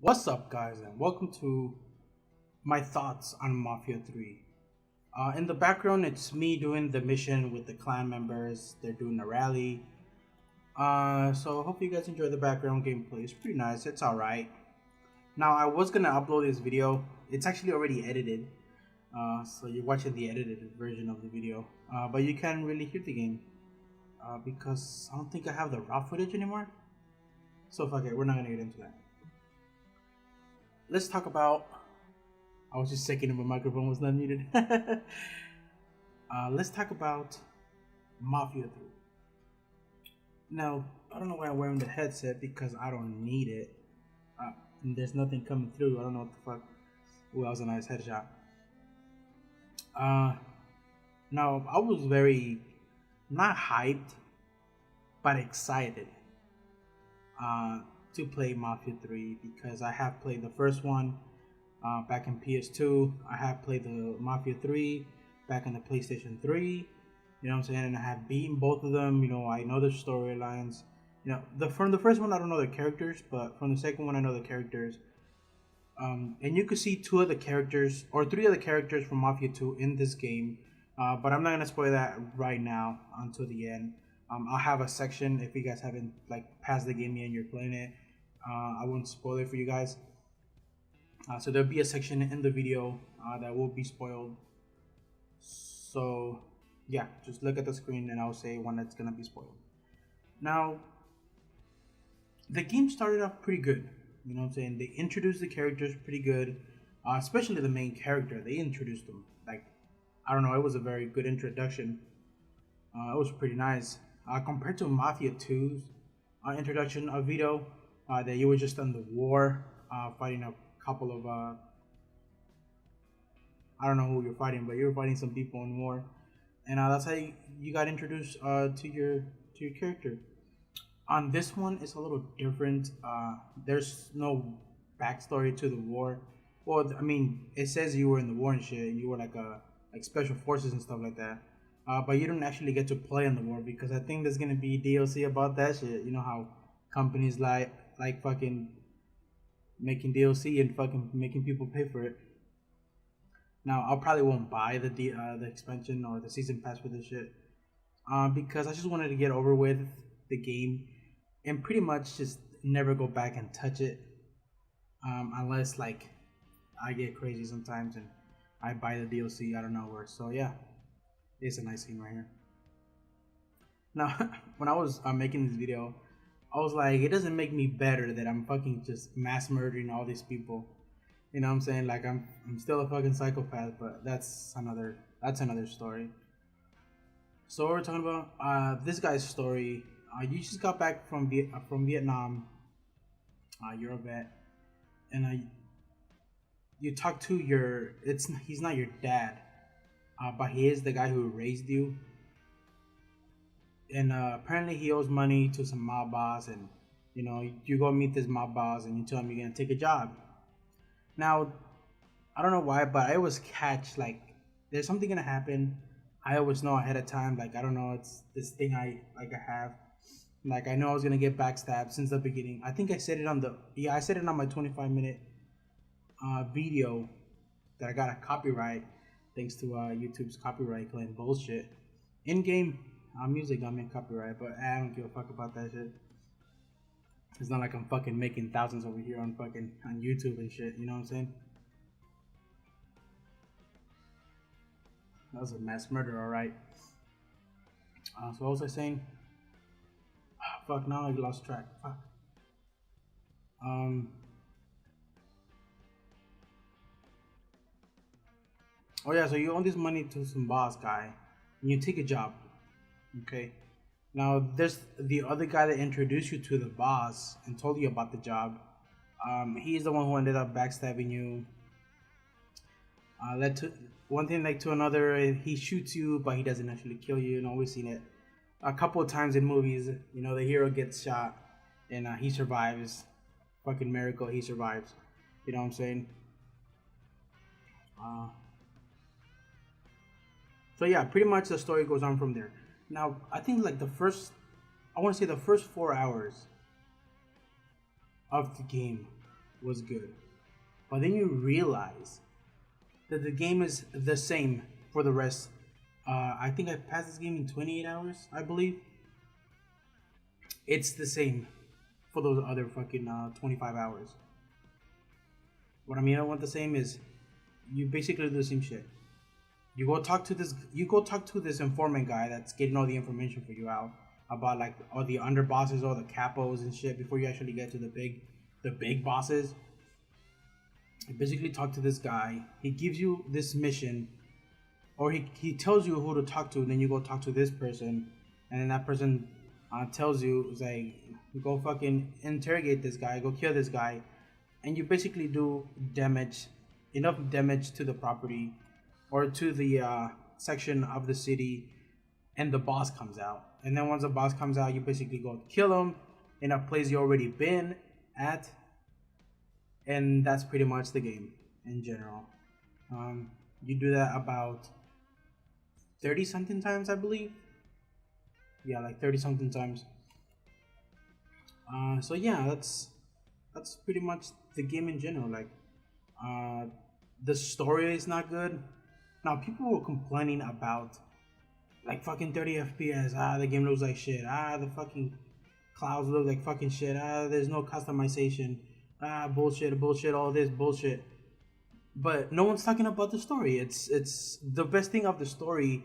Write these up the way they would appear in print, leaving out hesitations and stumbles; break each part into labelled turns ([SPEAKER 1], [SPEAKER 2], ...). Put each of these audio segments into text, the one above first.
[SPEAKER 1] What's up, guys, and welcome to my thoughts on Mafia 3. In the background, it's me doing the mission with the clan members. They're doing a rally. So hope you guys enjoy the background gameplay. It's pretty nice. It's alright. Now, I was gonna upload this video. It's actually already edited. So you're watching the edited version of the video. But you can't really hear the game. Because I don't think I have the raw footage anymore. So fuck it, we're not gonna get into that. Let's talk about. I was just checking if my microphone was not muted. Let's talk about Mafia 3. Now, I don't know why I'm wearing the headset because I don't need it. And there's nothing coming through. I don't know what the fuck. Ooh, that was a nice headshot. Now, I was very, not hyped, but excited to play Mafia 3 because I have played the first one back in PS2. I have played the Mafia 3 back in the PlayStation 3. You know what I'm saying? And I have beaten both of them. You know, I know their storylines. You know, from the first one, I don't know the characters, but from the second one, I know the characters. And you could see two of the characters, or three of the characters from Mafia 2 in this game. But I'm not going to spoil that right now until the end. I'll have a section if you guys haven't passed the game yet and you're playing it. I won't spoil it for you guys. So there'll be a section in the video that will be spoiled. So yeah, just look at the screen and I'll say when it's gonna be spoiled. Now, the game started off pretty good. You know what I'm saying? They introduced the characters pretty good, especially the main character. They introduced them I don't know. It was a very good introduction. It was pretty nice compared to Mafia 2's introduction of Vito. That you were just on the war, fighting a couple of I don't know who you're fighting, but you were fighting some people in war, and that's how you got introduced to your character. On this one, it's a little different. There's no backstory to the war. Well, I mean, it says you were in the war and shit. You were like special forces and stuff like that. But you don't actually get to play in the war because I think there's gonna be DLC about that shit. You know how companies like fucking making DLC and fucking making people pay for it. Now I probably won't buy the expansion or the season pass for this shit, because I just wanted to get over with the game and pretty much just never go back and touch it, unless I get crazy sometimes and I buy the DLC out of nowhere. So yeah, it's a nice scene right here. Now, when I was making this video, I was like, it doesn't make me better that I'm fucking just mass murdering all these people. You know what I'm saying? Like I'm still a fucking psychopath, but that's another story. So what we're talking about this guy's story. You just got back from Vietnam. You're a vet, and you talk to he's not your dad, but he is the guy who raised you. And apparently he owes money to some mob boss, and you know, you go meet this mob boss and you tell him you're gonna take a job. Now, I don't know why, but I always catch there's something gonna happen. I always know ahead of time. I don't know, it's this thing I have. I know I was gonna get backstabbed since the beginning. I think I said it on my 25-minute video that I got a copyright thanks to YouTube's copyright claim bullshit. In-game music got me copyright, but I don't give a fuck about that shit. It's not like I'm fucking making thousands over here on YouTube and shit, you know what I'm saying? That was a mass murder, alright. So what was I saying? Fuck, now I lost track. Fuck. Oh yeah, so you owe this money to some boss guy, and you take a job. Okay. Now there's the other guy that introduced you to the boss and told you about the job. He's the one who ended up backstabbing you. Led to one thing to another. He shoots you, but he doesn't actually kill you. You know, we've seen it a couple of times in movies. You know, the hero gets shot and he survives. Fucking miracle, he survives. You know what I'm saying? So yeah, pretty much the story goes on from there. Now, I think I want to say the first 4 hours of the game was good. But then you realize that the game is the same for the rest. I think I passed this game in 28 hours, I believe. It's the same for those other fucking 25 hours. What I mean I want the same is you basically do the same shit. You go talk to this informant guy that's getting all the information for you out about like all the underbosses, all the capos and shit before you actually get to the big bosses. You basically talk to this guy. He gives you this mission, or he tells you who to talk to, and then you go talk to this person, and then that person tells you, it's like, go fucking interrogate this guy, go kill this guy, and you basically do enough damage to the property or to the section of the city, and the boss comes out. And then once the boss comes out, you basically go kill him in a place you already been at, and that's pretty much the game in general. You do that about 30 something times, I believe. Yeah, like 30 something times. So yeah, that's pretty much the game in general. Like, the story is not good. Now people were complaining about like fucking 30 FPS. The game looks like shit. The fucking clouds look like fucking shit. There's no customization. Bullshit, all this bullshit. But no one's talking about the story. It's the best thing of the story.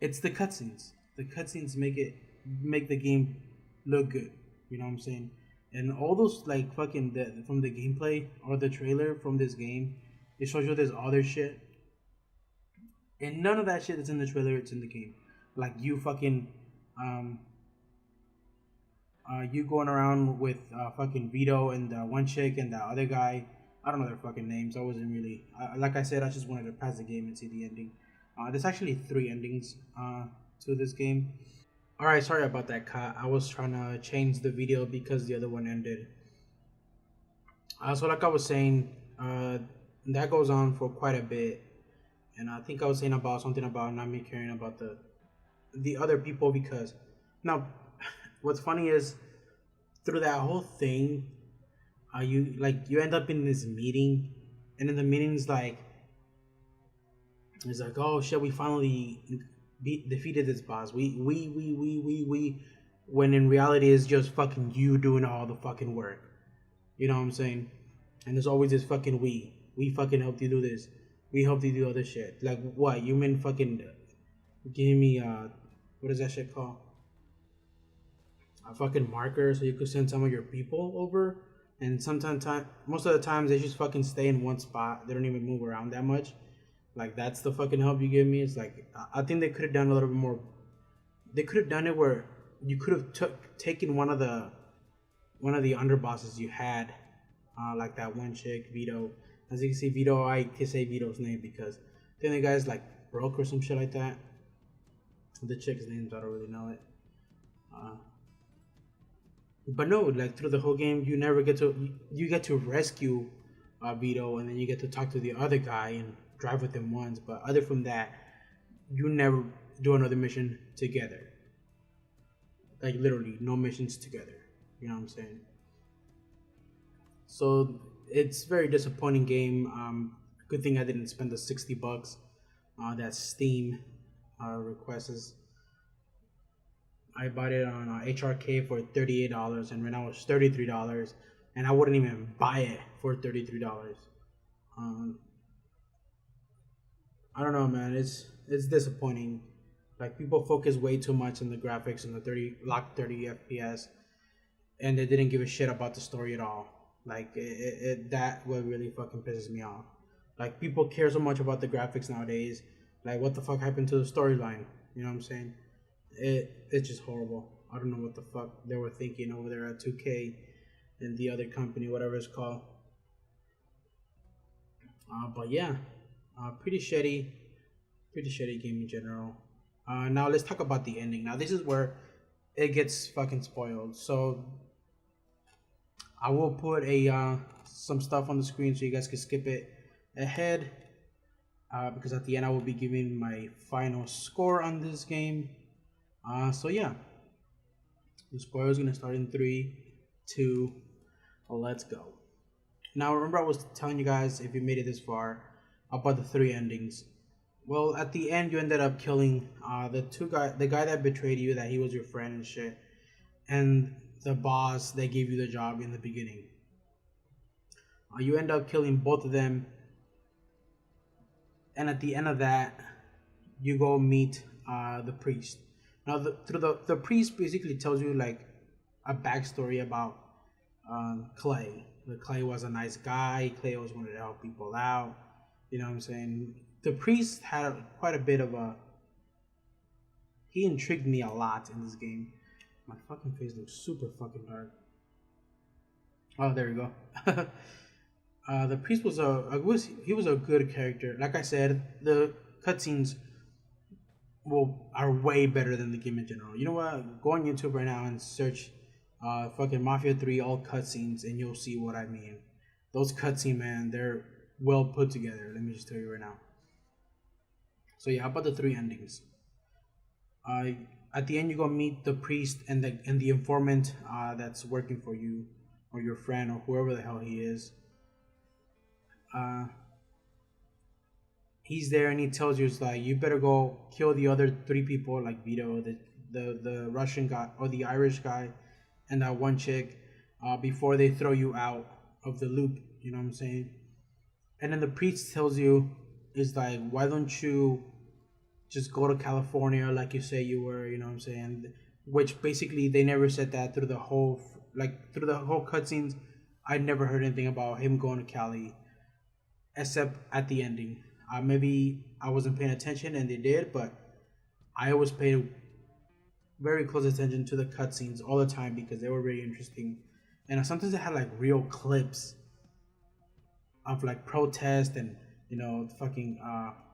[SPEAKER 1] It's the cutscenes. The cutscenes make the game look good. You know what I'm saying? And all those like fucking from the gameplay or the trailer from this game, it shows you there's other shit. And none of that shit that's in the trailer, it's in the game. Like you fucking you going around with fucking Vito and one chick and the other guy. I don't know their fucking names. I wasn't really like I said. I just wanted to pass the game and see the ending. There's actually 3 endings to this game. All right, sorry about that, cut. I was trying to change the video because the other one ended. So like I was saying, that goes on for quite a bit, and I think I was saying about something about not me caring about the other people because now, what's funny is through that whole thing, you end up in this meeting, and in the meeting's like, it's like, oh shit, we finally defeated this boss. We. When in reality, it's just fucking you doing all the fucking work. You know what I'm saying? And there's always this fucking we. We fucking helped you do this. We helped you do other shit. Like what? You mean fucking give me what is that shit called? A fucking marker so you could send some of your people over. And most of the times they just fucking stay in one spot. They don't even move around that much. Like that's the fucking help you give me. It's like I think they could have done a little bit more. They could have done it where you could have taken one of the underbosses you had, like that one chick Vito. As you can see, Vito. I can say Vito's name because then the guy's like broke or some shit like that. The chick's names I don't really know it. But no, like through the whole game, you never get to rescue Vito, and then you get to talk to the other guy and drive with him once. But other from that, you never do another mission together. Like literally, no missions together. You know what I'm saying? So it's very disappointing game. Good thing I didn't spend the $60 that Steam requests. I bought it on HRK for $38, and right now it's $33, and I wouldn't even buy it for $33. I don't know, man. It's disappointing. Like people focus way too much on the graphics and the 30 FPS, and they didn't give a shit about the story at all. Like that what really fucking pisses me off. Like people care so much about the graphics nowadays. Like what the fuck happened to the storyline? You know what I'm saying? It's just horrible. I don't know what the fuck they were thinking over there at 2K and the other company, whatever it's called. But yeah, pretty shitty game in general. Now let's talk about the ending. Now this is where it gets fucking spoiled. So I will put some stuff on the screen so you guys can skip it ahead. Because at the end I will be giving my final score on this game. So yeah, the spoiler is gonna start in 3, 2, let's go. Now, remember I was telling you guys, if you made it this far, about the three endings. Well, at the end, you ended up killing the guy that betrayed you, that he was your friend and shit, and the boss that gave you the job in the beginning. You end up killing both of them, and at the end of that, you go meet the priest. Now, the priest basically tells you like a backstory about Clay. The Clay was a nice guy. Clay always wanted to help people out. You know what I'm saying? The priest had quite a bit of a. He intrigued me a lot in this game. My fucking face looks super fucking dark. Oh, there you go. The priest was he was a good character. Like I said, the cutscenes are way better than the game in general. You know what? Go on YouTube right now and search fucking Mafia 3 all cutscenes, and you'll see what I mean. Those cutscenes, man, they're well put together. Let me just tell you right now. So yeah, how about the three endings? At the end, you go meet the priest and the informant that's working for you, or your friend, or whoever the hell he is. He's there and he tells you, it's like, you better go kill the other three people, like Vito, the Russian guy, or the Irish guy, and that one chick, before they throw you out of the loop. You know what I'm saying? And then the priest tells you, is like, why don't you just go to California like you say you were? You know what I'm saying? Which basically they never said that through the whole cutscenes. I never heard anything about him going to Cali, except at the ending. Maybe I wasn't paying attention and they did, but I always paid very close attention to the cutscenes all the time because they were really interesting. And sometimes they had like real clips of like protest and, you know, fucking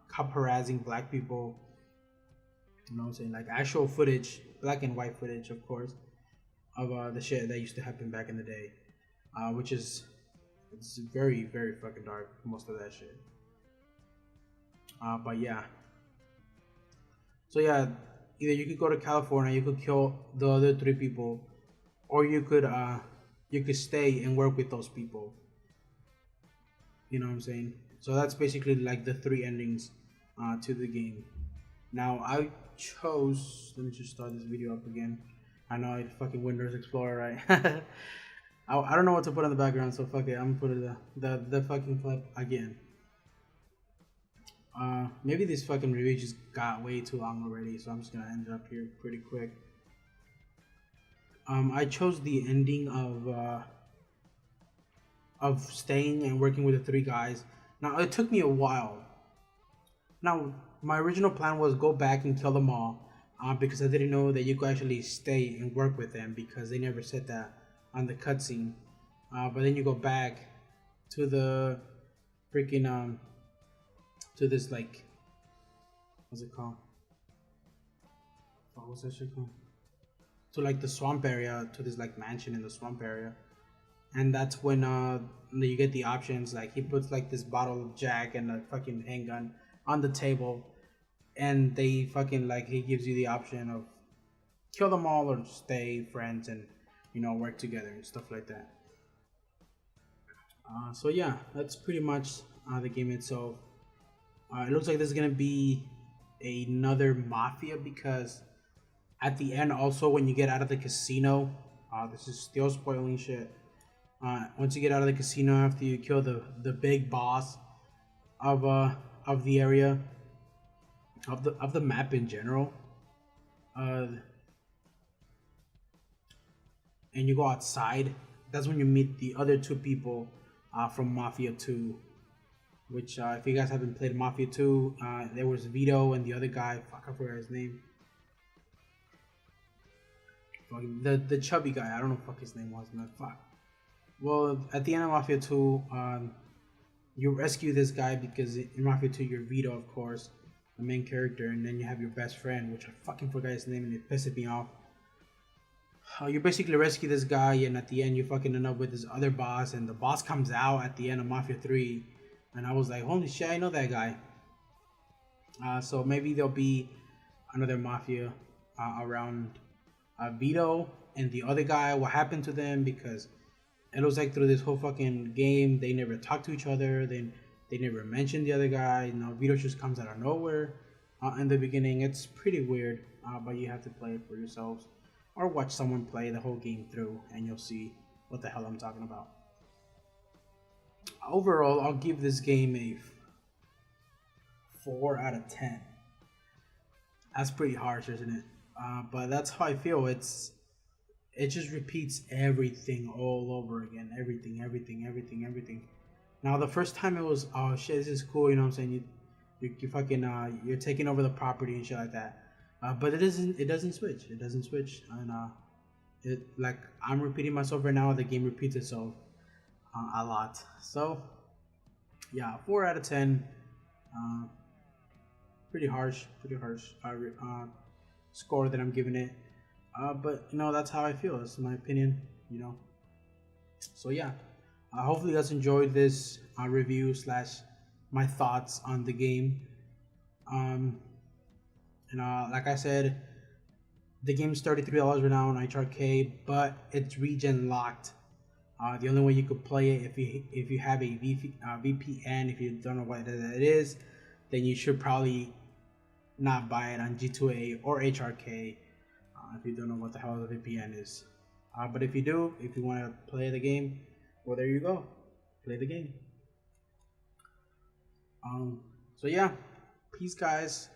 [SPEAKER 1] cop harassing black people. You know what I'm saying? Like actual footage, black and white footage, of course, of the shit that used to happen back in the day, which is, it's very, very fucking dark, most of that shit. But yeah. So yeah, either you could go to California, you could kill the other three people, or you could stay and work with those people. You know what I'm saying? So that's basically like the three endings to the game. Now I chose. Let me just start this video up again. I know it's fucking Windows Explorer, right? I don't know what to put on the background, so fuck it. I'm gonna put the fucking clip again. Maybe this fucking review just got way too long already, so I'm just gonna end it up here pretty quick. I chose the ending of staying and working with the three guys. Now it took me a while. Now my original plan was go back and kill them all, because I didn't know that you could actually stay and work with them because they never said that on the cutscene. But then you go back to the freaking to this, like, what's it called? What's that shit called? To like the swamp area, to this like mansion in the swamp area, and that's when you get the options. Like he puts like this bottle of Jack and a fucking handgun on the table, and they fucking like he gives you the option of kill them all or stay friends and, you know, work together and stuff like that. So yeah, that's pretty much the game itself. It looks like this is gonna be another Mafia, because at the end, also when you get out of the casino, this is still spoiling shit. Once you get out of the casino, after you kill the big boss of the area, of the map in general, and you go outside, that's when you meet the other two people from Mafia 2. Which, if you guys haven't played Mafia 2, there was Vito and the other guy. Fuck, I forgot his name. The chubby guy. I don't know what fuck his name was, man. Fuck. Well, at the end of Mafia 2, you rescue this guy because in Mafia 2, you're Vito, of course, the main character, and then you have your best friend, which I fucking forgot his name and it pissed me off. You basically rescue this guy, and at the end, you fucking end up with this other boss, and the boss comes out at the end of Mafia 3. And I was like, holy shit, I know that guy. So maybe there'll be another Mafia around Vito and the other guy. What happened to them? Because it looks like through this whole fucking game, they never talk to each other. They never mention the other guy. You know, Vito just comes out of nowhere. In the beginning, it's pretty weird, but you have to play it for yourselves or watch someone play the whole game through, and you'll see what the hell I'm talking about. Overall, I'll give this game a 4 out of 10. That's pretty harsh, isn't it? But that's how I feel. It just repeats everything all over again. Everything. Now the first time it was, oh shit, this is cool. You know what I'm saying? You fucking you're taking over the property and shit like that. But it doesn't switch. It doesn't switch, and it, like, I'm repeating myself right now. The game repeats itself a lot. So yeah, 4 out of 10. Pretty harsh score that I'm giving it. But you know, that's how I feel. That's my opinion. You know. So yeah, hopefully you guys enjoyed this review slash my thoughts on the game. And like I said, the game's $33 right now on HRK, but it's region locked. The only way you could play it if you have a VPN. If you don't know what that is, then you should probably not buy it on G2A or HRK. If you don't know what the hell the VPN is. But if you do, if you want to play the game, well, there you go. Play the game. So yeah, peace guys,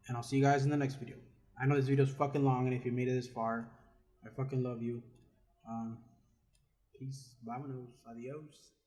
[SPEAKER 1] and I'll see you guys in the next video. I know this video is fucking long, and if you made it this far, I fucking love you. Peace, vámonos, adios.